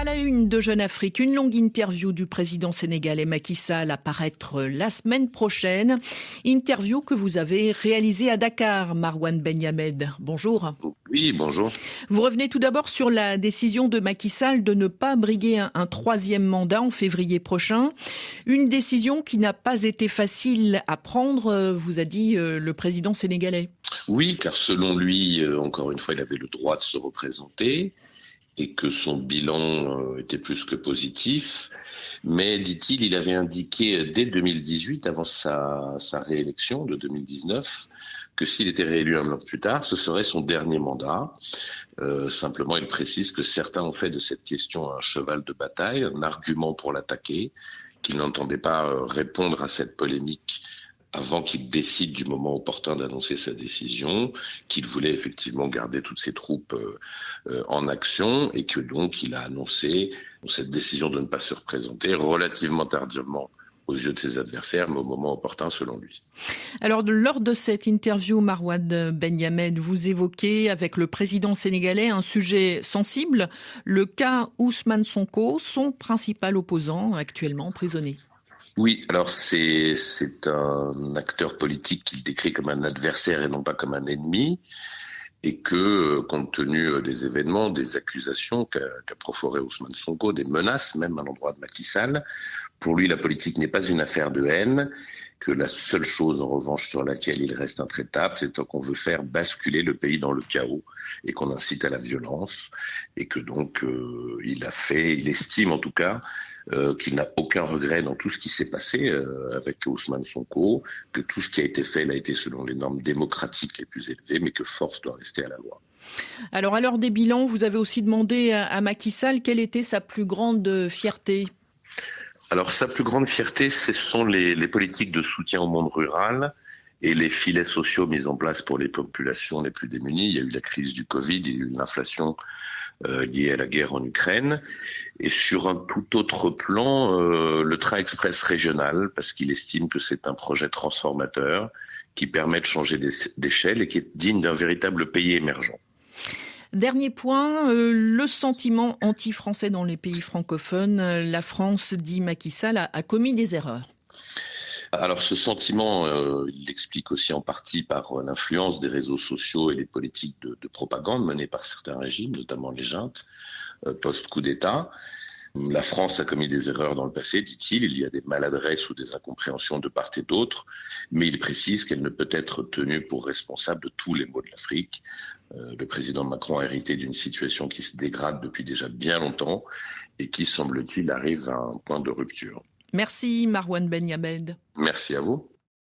À la une de Jeune Afrique, une longue interview du président sénégalais Macky Sall à paraître la semaine prochaine. Interview que vous avez réalisée à Dakar, Marouane Benyamed. Bonjour. Oui, bonjour. Vous revenez tout d'abord sur la décision de Macky Sall de ne pas briguer un troisième mandat en février prochain. Une décision qui n'a pas été facile à prendre, vous a dit le président sénégalais. Oui, car selon lui, encore une fois, il avait le droit de se représenter et que son bilan était plus que positif. Mais, dit-il, il avait indiqué dès 2018, avant sa réélection de 2019, que s'il était réélu un an plus tard, ce serait son dernier mandat. Simplement, il précise que certains ont fait de cette question un cheval de bataille, un argument pour l'attaquer, qu'il n'entendait pas répondre à cette polémique avant qu'il décide du moment opportun d'annoncer sa décision, qu'il voulait effectivement garder toutes ses troupes en action et que donc il a annoncé cette décision de ne pas se représenter relativement tardivement aux yeux de ses adversaires, mais au moment opportun selon lui. Alors, lors de cette interview, Marouane Benyamed, vous évoquez avec le président sénégalais un sujet sensible, le cas Ousmane Sonko, son principal opposant actuellement emprisonné. Oui, alors c'est un acteur politique qu'il décrit comme un adversaire et non pas comme un ennemi, et que, compte tenu des événements, des accusations qu'a proféré Ousmane Sonko, des menaces même à l'endroit de Macky Sall, pour lui la politique n'est pas une affaire de haine, que la seule chose en revanche sur laquelle il reste intraitable, c'est qu'on veut faire basculer le pays dans le chaos et qu'on incite à la violence, et que donc il estime en tout cas qu'il n'a aucun regret dans tout ce qui s'est passé avec Ousmane Sonko, que tout ce qui a été fait l'a été selon les normes démocratiques les plus élevées, mais que force doit rester à la loi. Alors, à l'heure des bilans, vous avez aussi demandé à Macky Sall quelle était sa plus grande fierté. Alors, sa plus grande fierté, ce sont les politiques de soutien au monde rural et les filets sociaux mis en place pour les populations les plus démunies. Il y a eu la crise du Covid, il y a eu l'inflation liée à la guerre en Ukraine. Et sur un tout autre plan, le train express régional, parce qu'il estime que c'est un projet transformateur qui permet de changer d'échelle et qui est digne d'un véritable pays émergent. Dernier point, le sentiment anti-français dans les pays francophones. La France, dit Macky Sall, a commis des erreurs. Alors ce sentiment, il l'explique aussi en partie par l'influence des réseaux sociaux et les politiques de propagande menées par certains régimes, notamment les juntes, post-coup d'État. La France a commis des erreurs dans le passé, dit-il. Il y a des maladresses ou des incompréhensions de part et d'autre, mais il précise qu'elle ne peut être tenue pour responsable de tous les maux de l'Afrique. Le président Macron a hérité d'une situation qui se dégrade depuis déjà bien longtemps et qui, semble-t-il, arrive à un point de rupture. Merci Marouane Benyamed. Merci à vous.